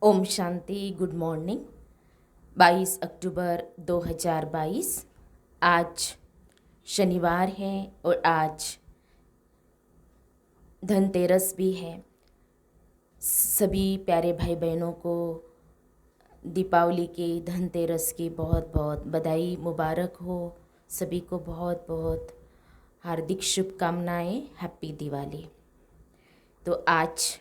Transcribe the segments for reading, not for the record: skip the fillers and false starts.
Om Shanti. Good morning. 22 अक्टूबर 2022 आज शनिवार है और आज धनतेरस भी है। सभी प्यारे भाई बहनों को दीपावली की, धनतेरस की बहुत बहुत बधाई, मुबारक हो। सभी को बहुत बहुत हार्दिक शुभकामनाएं। हैप्पी दिवाली। तो आज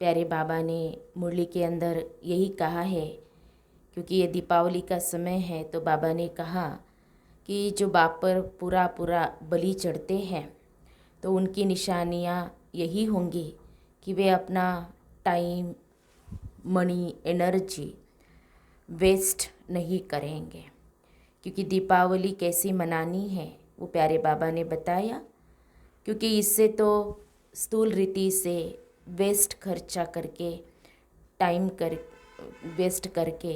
प्यारे बाबा ने मुरली के अंदर यही कहा है, क्योंकि ये दीपावली का समय है, तो बाबा ने कहा कि जो बाप पर पूरा पूरा बलि चढ़ते हैं तो उनकी निशानियाँ यही होंगी कि वे अपना टाइम, मनी, एनर्जी वेस्ट नहीं करेंगे। क्योंकि दीपावली कैसी मनानी है वो प्यारे बाबा ने बताया। क्योंकि इससे तो स्थूल रीति से वेस्ट खर्चा करके, टाइम कर वेस्ट करके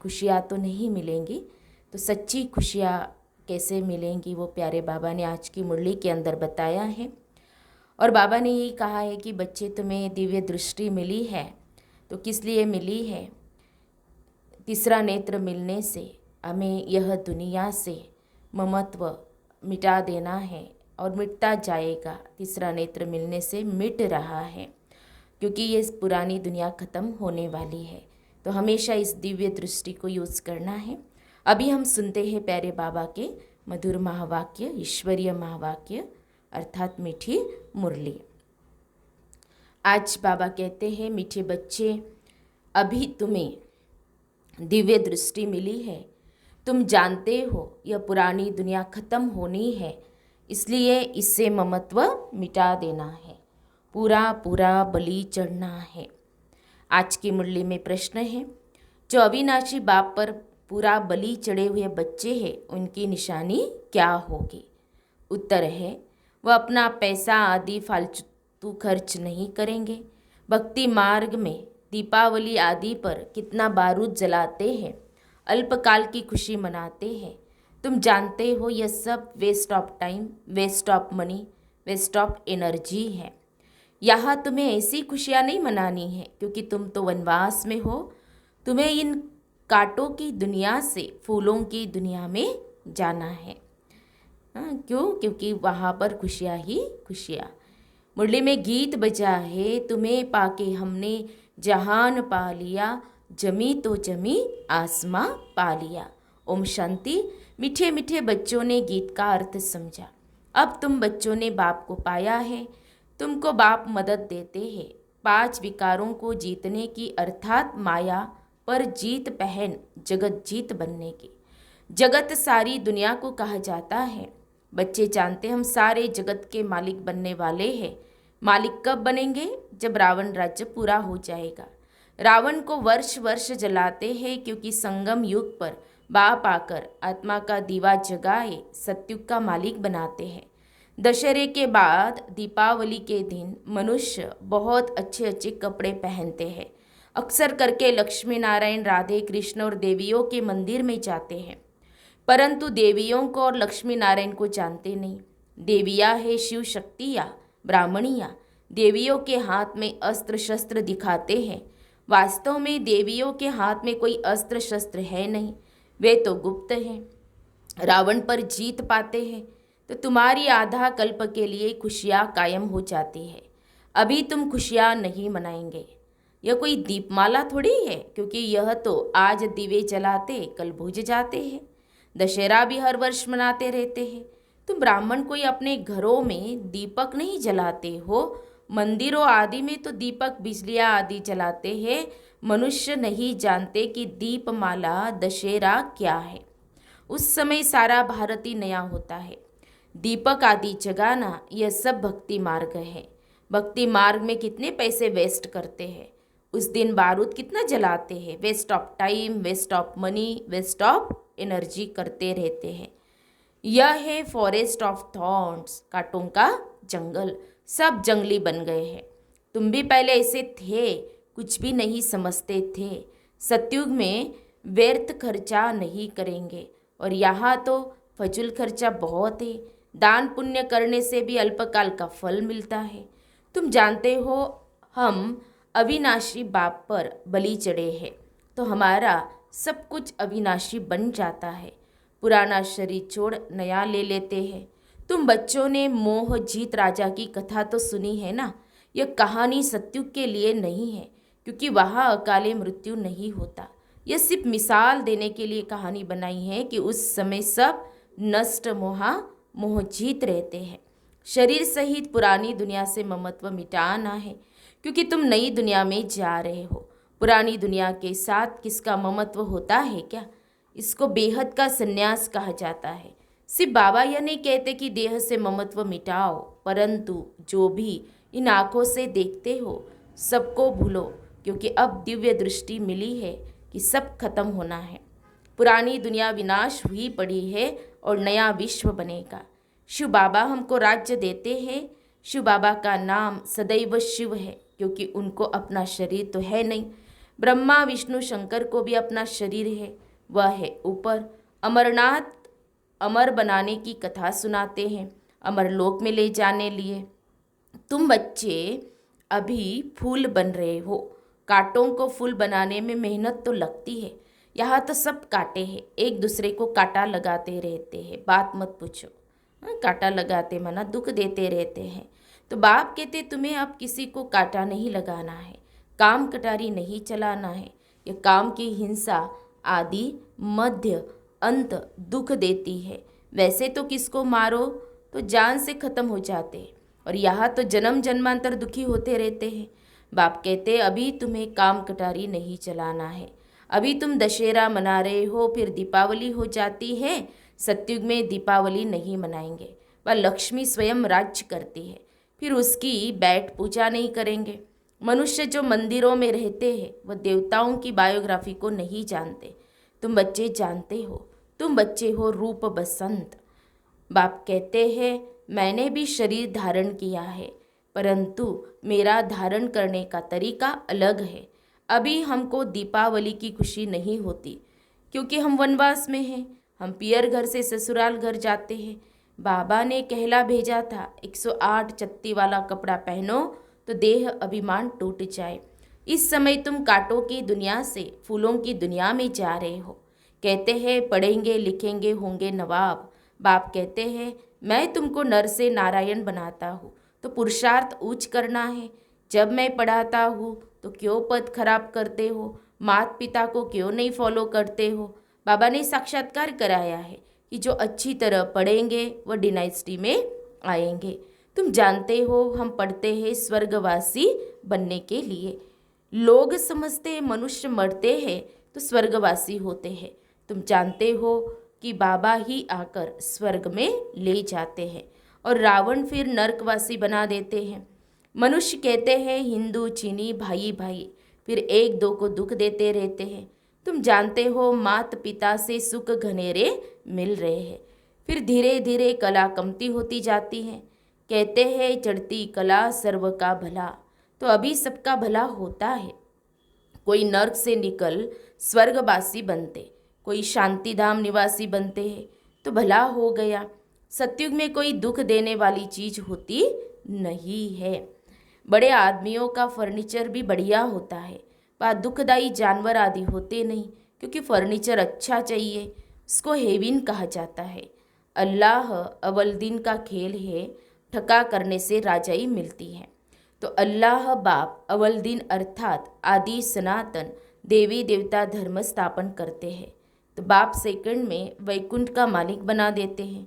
खुशियाँ तो नहीं मिलेंगी। तो सच्ची खुशियाँ कैसे मिलेंगी वो प्यारे बाबा ने आज की मुरली के अंदर बताया है। और बाबा ने यही कहा है कि बच्चे, तुम्हें दिव्य दृष्टि मिली है तो किस लिए मिली है? तीसरा नेत्र मिलने से हमें यह दुनिया से ममत्व मिटा देना है और मिटता जाएगा। तीसरा नेत्र मिलने से मिट रहा है, क्योंकि ये पुरानी दुनिया ख़त्म होने वाली है। तो हमेशा इस दिव्य दृष्टि को यूज़ करना है। अभी हम सुनते हैं प्यारे बाबा के मधुर महावाक्य, ईश्वरीय महावाक्य, अर्थात मीठी मुरली। आज बाबा कहते हैं, मीठे बच्चे, अभी तुम्हें दिव्य दृष्टि मिली है। तुम जानते हो यह पुरानी दुनिया ख़त्म होनी है, इसलिए इससे ममत्व मिटा देना है, पूरा पूरा बलि चढ़ना है। आज की मुरली में प्रश्न है, जो अविनाशी बाप पर पूरा बलि चढ़े हुए बच्चे हैं, उनकी निशानी क्या होगी? उत्तर है, वह अपना पैसा आदि फालतू खर्च नहीं करेंगे। भक्ति मार्ग में दीपावली आदि पर कितना बारूद जलाते हैं, अल्पकाल की खुशी मनाते हैं। तुम जानते हो यह सब waste of time, waste of money, waste of energy है। यहाँ तुम्हें ऐसी खुशियाँ नहीं मनानी है, क्योंकि तुम तो वनवास में हो। तुम्हें इन कांटों की दुनिया से फूलों की दुनिया में जाना है। क्यों? क्योंकि वहाँ पर खुशियाँ ही खुशियाँ। मुरली में गीत बजा है, तुम्हें पाके हमने जहान पा लिया, जमी तो जमी आसमां पा लिया। ओम शांति। मीठे मीठे बच्चों ने गीत का अर्थ समझा। अब तुम बच्चों ने बाप को पाया है। तुमको बाप मदद देते हैं 5 विकारों को जीतने की, अर्थात माया पर जीत पहन जगत जीत बनने की। जगत सारी दुनिया को कहा जाता है। बच्चे जानते हम सारे जगत के मालिक बनने वाले हैं। मालिक कब बनेंगे? जब रावण राज्य पूरा हो जाएगा। रावण को वर्ष वर्ष जलाते हैं, क्योंकि संगम युग पर बाप आकर आत्मा का दीवा जगाए सत्युग का मालिक बनाते हैं। दशहरे के बाद दीपावली के दिन मनुष्य बहुत अच्छे अच्छे कपड़े पहनते हैं। अक्सर करके लक्ष्मी नारायण, राधे कृष्ण और देवियों के मंदिर में जाते हैं, परंतु देवियों को और लक्ष्मी नारायण को जानते नहीं। देवियाँ है शिव शक्तियाँ, ब्राह्मणियाँ। देवियों के हाथ में अस्त्र शस्त्र दिखाते हैं। वास्तव में देवियों के हाथ में कोई अस्त्र शस्त्र है नहीं, वे तो गुप्त हैं। रावण पर जीत पाते हैं तो तुम्हारी आधा कल्प के लिए खुशियाँ कायम हो जाती है। अभी तुम खुशियाँ नहीं मनाएंगे। यह कोई दीपमाला थोड़ी है, क्योंकि यह तो आज दिवे जलाते कल बुझ जाते हैं। दशहरा भी हर वर्ष मनाते रहते हैं। तुम ब्राह्मण कोई अपने घरों में दीपक नहीं जलाते हो। मंदिरों आदि में तो दीपक, बिजलियाँ आदि जलाते हैं। मनुष्य नहीं जानते कि दीपमाला दशहरा क्या है। उस समय सारा भारत ही नया होता है। दीपक आदि जगाना यह सब भक्ति मार्ग है। भक्ति मार्ग में कितने पैसे वेस्ट करते हैं। उस दिन बारूद कितना जलाते हैं। Waste of time, waste of money, waste of energy करते रहते हैं। यह है फॉरेस्ट ऑफ थॉर्न्स, कांटों का जंगल। सब जंगली बन गए हैं। तुम भी पहले ऐसे थे, कुछ भी नहीं समझते थे। सतयुग में व्यर्थ खर्चा नहीं करेंगे, और यहाँ तो फजूल खर्चा बहुत है। दान पुण्य करने से भी अल्पकाल का फल मिलता है। तुम जानते हो हम अविनाशी बाप पर बलि चढ़े हैं तो हमारा सब कुछ अविनाशी बन जाता है। पुराना शरीर छोड़ नया ले लेते हैं। तुम बच्चों ने मोह जीत राजा की कथा तो सुनी है ना। यह कहानी सत्युग के लिए नहीं है, क्योंकि वहाँ अकाले मृत्यु नहीं होता। यह सिर्फ मिसाल देने के लिए कहानी बनाई है कि उस समय सब नष्ट मोह जीत रहते हैं। शरीर सहित पुरानी दुनिया से ममत्व मिटाना है, क्योंकि तुम नई दुनिया में जा रहे हो। पुरानी दुनिया के साथ किसका ममत्व होता है क्या? इसको बेहद का संन्यास कहा जाता है। सिर्फ बाबा यह नहीं कहते कि देह से ममत्व मिटाओ, परंतु जो भी इन आँखों से देखते हो सबको भूलो, क्योंकि अब दिव्य दृष्टि मिली है कि सब खत्म होना है। पुरानी दुनिया विनाश हुई पड़ी है और नया विश्व बनेगा। शिव बाबा हमको राज्य देते हैं। शिव बाबा का नाम सदैव शिव है, क्योंकि उनको अपना शरीर तो है नहीं। ब्रह्मा विष्णु शंकर को भी अपना शरीर है, वह है ऊपर। अमरनाथ अमर बनाने की कथा सुनाते हैं, अमरलोक में ले जाने लिए। तुम बच्चे अभी फूल बन रहे हो। कांटों को फूल बनाने में मेहनत तो लगती है। यहाँ तो सब कांटे हैं, एक दूसरे को कांटा लगाते रहते हैं, बात मत पूछो। कांटा लगाते माना दुख देते रहते हैं। तो बाप कहते तुम्हें अब किसी को कांटा नहीं लगाना है, काम कटारी नहीं चलाना है। यह काम की हिंसा आदि मध्य अंत दुख देती है। वैसे तो किसको मारो तो जान से खत्म हो जाते हैं, और यहाँ तो जन्म जन्मांतर दुखी होते रहते हैं। बाप कहते अभी तुम्हें काम कटारी नहीं चलाना है। अभी तुम दशहरा मना रहे हो, फिर दीपावली हो जाती है। सतयुग में दीपावली नहीं मनाएंगे, वह लक्ष्मी स्वयं राज्य करती है, फिर उसकी बैठ पूजा नहीं करेंगे। मनुष्य जो मंदिरों में रहते हैं वह देवताओं की बायोग्राफी को नहीं जानते। तुम बच्चे जानते हो, तुम बच्चे हो रूप बसंत। बाप कहते हैं मैंने भी शरीर धारण किया है, परंतु मेरा धारण करने का तरीका अलग है। अभी हमको दीपावली की खुशी नहीं होती, क्योंकि हम वनवास में हैं। हम पियर घर से ससुराल घर जाते हैं। बाबा ने कहला भेजा था 108 चत्ती वाला कपड़ा पहनो तो देह अभिमान टूट जाए। इस समय तुम कांटों की दुनिया से फूलों की दुनिया में जा रहे हो। कहते हैं पढ़ेंगे लिखेंगे होंगे नवाब। बाप कहते हैं मैं तुमको नर से नारायण बनाता हूँ तो पुरुषार्थ ऊंच करना है। जब मैं पढ़ाता हूँ तो क्यों पद खराब करते हो, माता पिता को क्यों नहीं फॉलो करते हो। बाबा ने साक्षात्कार कराया है कि जो अच्छी तरह पढ़ेंगे वह डिनाइस्टी में आएंगे। तुम जानते हो हम पढ़ते हैं स्वर्गवासी बनने के लिए। लोग समझते हैं मनुष्य मरते हैं तो स्वर्गवासी होते हैं। तुम जानते हो कि बाबा ही आकर स्वर्ग में ले जाते हैं और रावण फिर नरकवासी बना देते हैं। मनुष्य कहते हैं हिंदू चीनी भाई भाई, फिर एक दो को दुख देते रहते हैं। तुम जानते हो माता पिता से सुख घनेरे मिल रहे हैं, फिर धीरे धीरे कला कमती होती जाती है। कहते हैं चढ़ती कला सर्व का भला, तो अभी सबका भला होता है। कोई नर्क से निकल स्वर्गवासी बनते, कोई शांतिधाम निवासी बनते हैं तो भला हो गया। सतयुग में कोई दुख देने वाली चीज होती नहीं है। बड़े आदमियों का फर्नीचर भी बढ़िया होता है, पर दुखदाई जानवर आदि होते नहीं, क्योंकि फर्नीचर अच्छा चाहिए। उसको हेविन कहा जाता है। अल्लाह अव्वल दिन का खेल है, ठका करने से राजाई मिलती है। तो अल्लाह बाप अव्वल दिन अर्थात आदि सनातन देवी देवता धर्म स्थापन करते हैं, तो बाप सेकंड में वैकुंठ का मालिक बना देते हैं।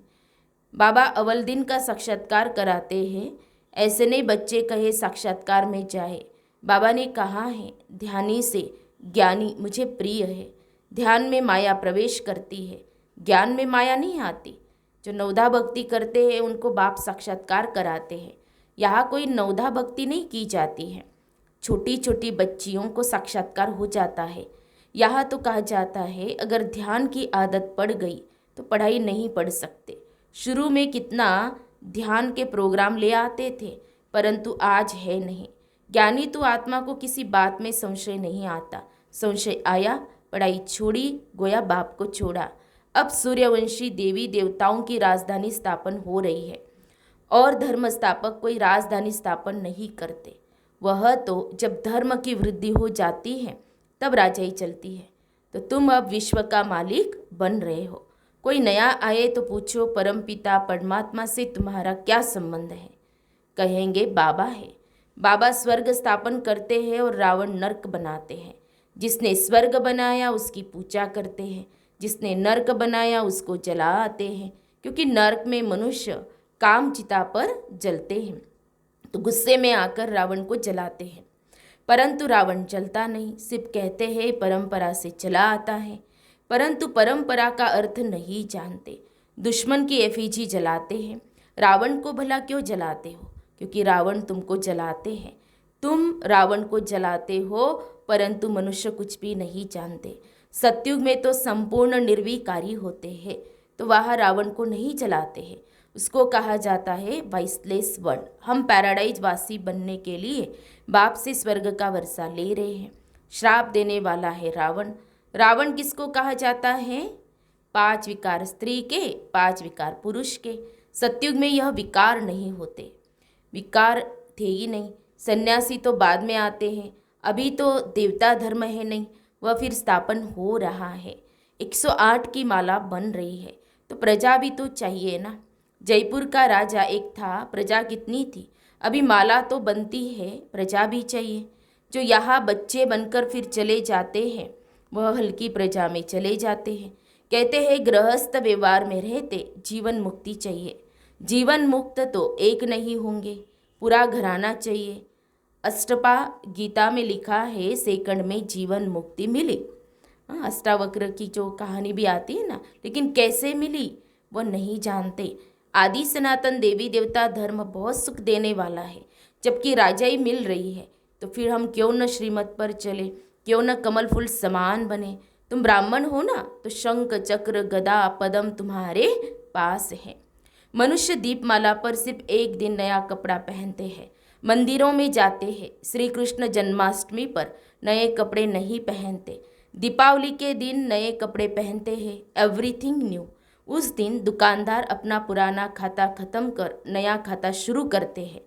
बाबा अव्वल दिन का साक्षात्कार कराते हैं। ऐसे नहीं बच्चे कहे साक्षात्कार में जाए। बाबा ने कहा है ध्यानी से ज्ञानी मुझे प्रिय है। ध्यान में माया प्रवेश करती है, ज्ञान में माया नहीं आती। जो नवधा भक्ति करते हैं उनको बाप साक्षात्कार कराते हैं। यहाँ कोई नवधा भक्ति नहीं की जाती है, छोटी छोटी बच्चियों को साक्षात्कार हो जाता है। यहाँ तो कहा जाता है अगर ध्यान की आदत पड़ गई तो पढ़ाई नहीं पढ़ सकते। शुरू में कितना ध्यान के प्रोग्राम ले आते थे, परंतु आज है नहीं। ज्ञानी तो आत्मा को किसी बात में संशय नहीं आता। संशय आया, पढ़ाई छोड़ी, गोया बाप को छोड़ा। अब सूर्यवंशी देवी देवताओं की राजधानी स्थापन हो रही है, और धर्म स्थापक कोई राजधानी स्थापन नहीं करते। वह तो जब धर्म की वृद्धि हो जाती है तब राजाई चलती है। तो तुम अब विश्व का मालिक बन रहे हो। कोई नया आए तो पूछो परमपिता परमात्मा से तुम्हारा क्या संबंध है? कहेंगे बाबा है। बाबा स्वर्ग स्थापन करते हैं और रावण नर्क बनाते हैं। जिसने स्वर्ग बनाया उसकी पूजा करते हैं, जिसने नर्क बनाया उसको जला आते हैं, क्योंकि नर्क में मनुष्य काम चिता पर जलते हैं। तो गुस्से में आकर रावण को जलाते हैं, परंतु रावण जलता नहीं, सिर्फ कहते हैं परंपरा से चला आता है, परंतु परंपरा का अर्थ नहीं जानते। दुश्मन की एफिजी जलाते हैं। रावण को भला क्यों जलाते हो? क्योंकि रावण तुमको जलाते हैं। तुम रावण को जलाते हो, परंतु मनुष्य कुछ भी नहीं जानते। सतयुग में तो संपूर्ण निर्विकारी होते हैं, तो वह रावण को नहीं जलाते हैं। उसको कहा जाता है वाइसलेस वर्ल्ड। हम पैराडाइज वासी बनने के लिए बाप से स्वर्ग का वर्षा ले रहे हैं। श्राप देने वाला है रावण। रावण किसको कहा जाता है? 5 विकार स्त्री के, 5 विकार पुरुष के। सतयुग में यह विकार नहीं होते, विकार थे ही नहीं। सन्यासी तो बाद में आते हैं, अभी तो देवता धर्म है नहीं, वह फिर स्थापन हो रहा है। 108 की माला बन रही है, तो प्रजा भी तो चाहिए ना। जयपुर का राजा एक था, प्रजा कितनी थी? अभी माला तो बनती है, प्रजा भी चाहिए। जो यहाँ बच्चे बनकर फिर चले जाते हैं वह हल्की प्रजा में चले जाते हैं। कहते हैं गृहस्थ व्यवहार में रहते जीवन मुक्ति चाहिए। जीवन मुक्त तो एक नहीं होंगे, पूरा घराना चाहिए। अष्टपा गीता में लिखा है सेकंड में जीवन मुक्ति मिली। अष्टावक्र की जो कहानी भी आती है ना, लेकिन कैसे मिली वह नहीं जानते। आदि सनातन देवी देवता धर्म बहुत सुख देने वाला है, जबकि राजाई मिल रही है। तो फिर हम क्यों न श्रीमत पर चले, क्यों न कमल फूल समान बने। तुम ब्राह्मण हो ना, तो शंख चक्र गदा पद्म तुम्हारे पास है। मनुष्य दीपमाला पर सिर्फ एक दिन नया कपड़ा पहनते हैं, मंदिरों में जाते हैं। श्री कृष्ण जन्माष्टमी पर नए कपड़े नहीं पहनते, दीपावली के दिन नए कपड़े पहनते हैं। Everything new. उस दिन दुकानदार अपना पुराना खाता खत्म कर नया खाता शुरू करते हैं।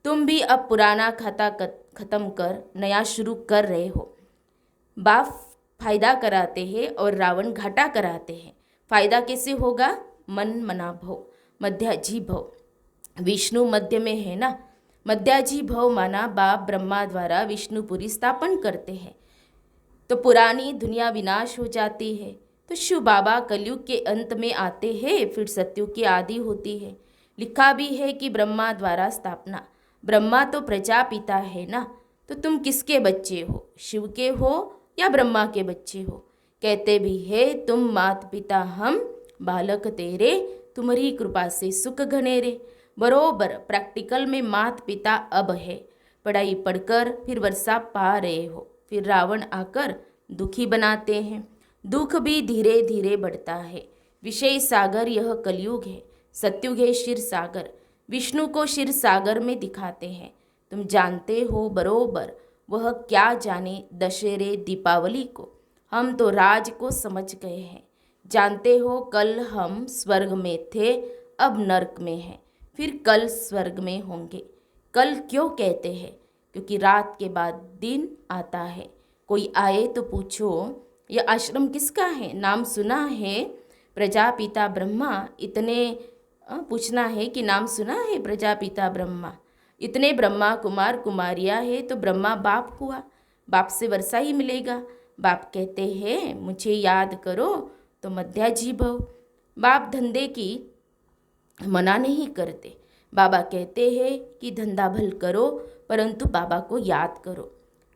तुम भी अब पुराना खाता खत्म कर नया शुरू कर रहे हो। बाप फायदा कराते हैं और रावण घाटा कराते हैं। फायदा कैसे होगा? मन मना भव, मध्याजी भव। विष्णु मध्य में है ना, मध्याजी भव माना बाप ब्रह्मा द्वारा विष्णुपुरी स्थापन करते हैं, तो पुरानी दुनिया विनाश हो जाती है। तो शिव बाबा कलयुग के अंत में आते हैं, फिर सतयुग की आदि होती है। लिखा भी है कि ब्रह्मा द्वारा स्थापना। ब्रह्मा तो प्रजापिता है ना, तो तुम किसके बच्चे हो? शिव के हो या ब्रह्मा के बच्चे हो? कहते भी है तुम मात पिता हम बालक तेरे, तुम्हारी कृपा से सुख घनेरे। बरोबर प्रैक्टिकल में मात पिता अब है। पढ़ाई पढ़कर फिर वर्षा पा रहे हो, फिर रावण आकर दुखी बनाते हैं। दुख भी धीरे धीरे बढ़ता है। विषय सागर यह कलयुग है, सतयुग है क्षीर सागर। विष्णु को क्षीर सागर में दिखाते हैं। तुम जानते हो बरोबर, वह क्या जाने दशहरे दीपावली को। हम तो राज को समझ गए हैं। जानते हो कल हम स्वर्ग में थे, अब नर्क में हैं, फिर कल स्वर्ग में होंगे। कल क्यों कहते हैं? क्योंकि रात के बाद दिन आता है। कोई आए तो पूछो यह आश्रम किसका है, नाम सुना है? प्रजापिता ब्रह्मा। इतने पूछना है कि नाम सुना है प्रजापिता ब्रह्मा। इतने ब्रह्मा कुमार कुमारियाँ है, तो ब्रह्मा बाप हुआ, बाप से वर्षा ही मिलेगा। बाप कहते हैं मुझे याद करो तो मध्याजी भव। बाप धंधे की मना नहीं करते। बाबा कहते हैं कि धंधा भल करो, परंतु बाबा को याद करो,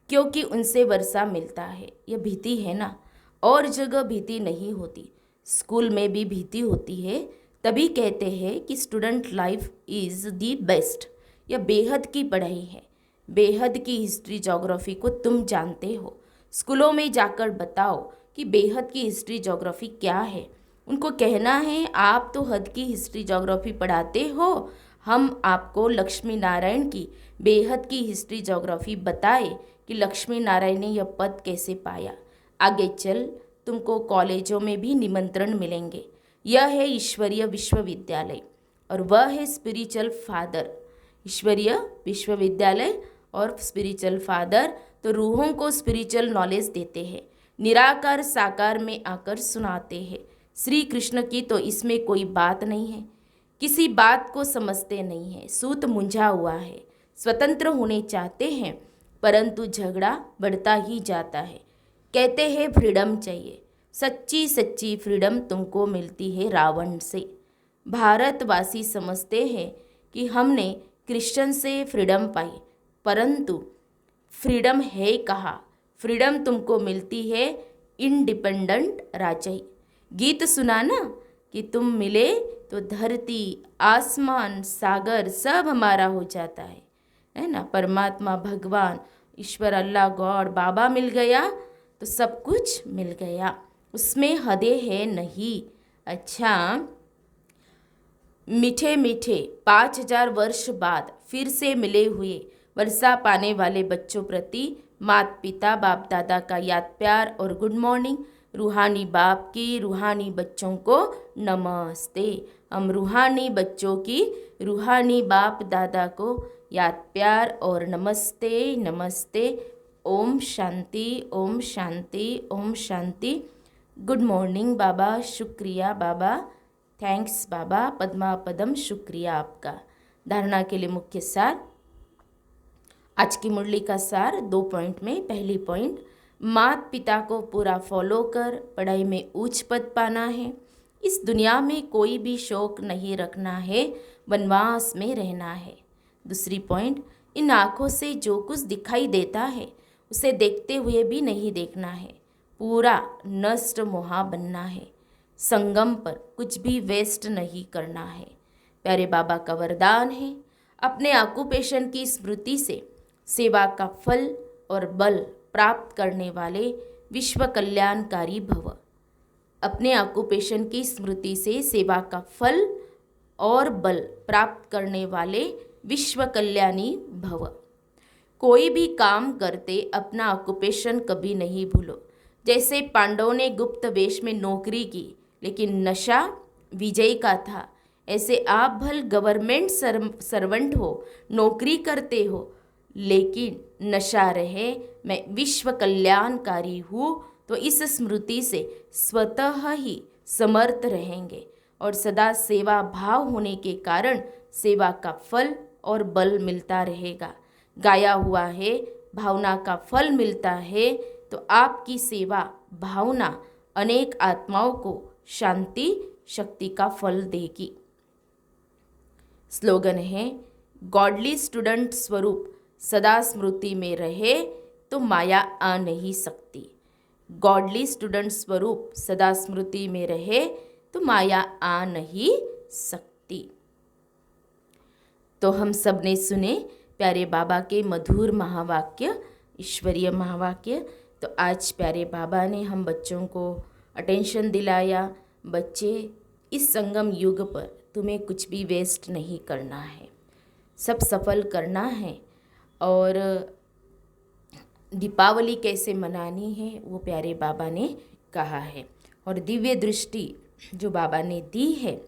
क्योंकि उनसे वर्षा मिलता है। यह भीति है ना, और जगह भीति नहीं होती। स्कूल में भी भीति होती है, तभी कहते हैं कि student life is the best. यह बेहद की पढ़ाई है। बेहद की हिस्ट्री ज्योग्राफी को तुम जानते हो। स्कूलों में जाकर बताओ कि बेहद की हिस्ट्री ज्योग्राफी क्या है। उनको कहना है आप तो हद की हिस्ट्री ज्योग्राफी पढ़ाते हो, हम आपको लक्ष्मी नारायण की बेहद की हिस्ट्री ज्योग्राफी बताए कि लक्ष्मी नारायण ने यह पद कैसे पाया। आगे चल तुमको कॉलेजों में भी निमंत्रण मिलेंगे। यह है ईश्वरीय विश्वविद्यालय और वह है स्पिरिचुअल फादर। ईश्वरीय विश्वविद्यालय और स्पिरिचुअल फादर तो रूहों को स्पिरिचुअल नॉलेज देते हैं, निराकार साकार में आकर सुनाते हैं। श्री कृष्ण की तो इसमें कोई बात नहीं है, किसी बात को समझते नहीं है, सूत मुंझा हुआ है, स्वतंत्र होने चाहते हैं परंतु झगड़ा बढ़ता ही जाता है। कहते हैं फ्रीडम चाहिए, सच्ची सच्ची फ्रीडम तुमको मिलती है रावण से। भारतवासी समझते हैं कि हमने क्रिश्चियन से फ्रीडम पाई, परंतु फ्रीडम है कहाँ? फ्रीडम तुमको मिलती है इंडिपेंडेंट राजाई। गीत सुना ना कि तुम मिले तो धरती आसमान सागर सब हमारा हो जाता है ना। परमात्मा भगवान ईश्वर अल्लाह गॉड बाबा मिल गया तो सब कुछ मिल गया, उसमें हदें है नहीं। अच्छा, मीठे मीठे 5000 वर्ष बाद फिर से मिले हुए वर्षा पाने वाले बच्चों प्रति माता पिता बाप दादा का याद प्यार और गुड मॉर्निंग। रूहानी बाप की रूहानी बच्चों को नमस्ते। हम रूहानी बच्चों की रूहानी बाप दादा को याद प्यार और नमस्ते नमस्ते। ओम शांति ओम शांति ओम शांति। गुड मॉर्निंग बाबा, शुक्रिया बाबा, थैंक्स बाबा, पद्मा पदम शुक्रिया आपका। धारणा के लिए मुख्य सार, आज की मुरली का सार 2 पॉइंट में। पहली पॉइंट, माता पिता को पूरा फॉलो कर पढ़ाई में उच्च पद पाना है। इस दुनिया में कोई भी शौक नहीं रखना है, वनवास में रहना है। दूसरी पॉइंट, इन आँखों से जो कुछ दिखाई देता है उसे देखते हुए भी नहीं देखना है, पूरा नष्ट मोहा बनना है। संगम पर कुछ भी वेस्ट नहीं करना है। प्यारे बाबा का वरदान है, अपने ऑक्यूपेशन की स्मृति से सेवा का फल और बल प्राप्त करने वाले विश्व कल्याणकारी भव। अपने ऑक्यूपेशन की स्मृति से सेवा का फल और बल प्राप्त करने वाले विश्व कल्याणी भव। कोई भी काम करते अपना ऑक्यूपेशन कभी नहीं भूलो। जैसे पांडवों ने गुप्त वेश में नौकरी की लेकिन नशा विजय का था, ऐसे आप भल गवर्नमेंट सर्वेंट हो, नौकरी करते हो, लेकिन नशा रहे मैं विश्व कल्याणकारी हूँ, तो इस स्मृति से स्वतः ही समर्थ रहेंगे और सदा सेवा भाव होने के कारण सेवा का फल और बल मिलता रहेगा। गाया हुआ है, भावना का फल मिलता है, तो आपकी सेवा भावना अनेक आत्माओं को शांति शक्ति का फल देगी। स्लोगन है, गॉडली स्टूडेंट स्वरूप सदा स्मृति में रहे तो माया आ नहीं सकती। गॉडली स्टूडेंट स्वरूप सदा स्मृति में रहे तो माया आ नहीं सकती। तो हम सब ने सुने प्यारे बाबा के मधुर महावाक्य, ईश्वरीय महावाक्य। तो आज प्यारे बाबा ने हम बच्चों को अटेंशन दिलाया, बच्चे इस संगम युग पर तुम्हें कुछ भी वेस्ट नहीं करना है, सब सफल करना है। और दीपावली कैसे मनानी है वो प्यारे बाबा ने कहा है, और दिव्य दृष्टि जो बाबा ने दी है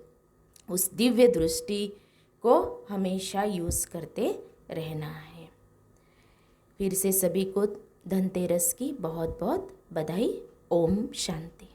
उस दिव्य दृष्टि को हमेशा यूज़ करते रहना है। फिर से सभी को धनतेरस की बहुत बहुत बधाई। ओम शांति।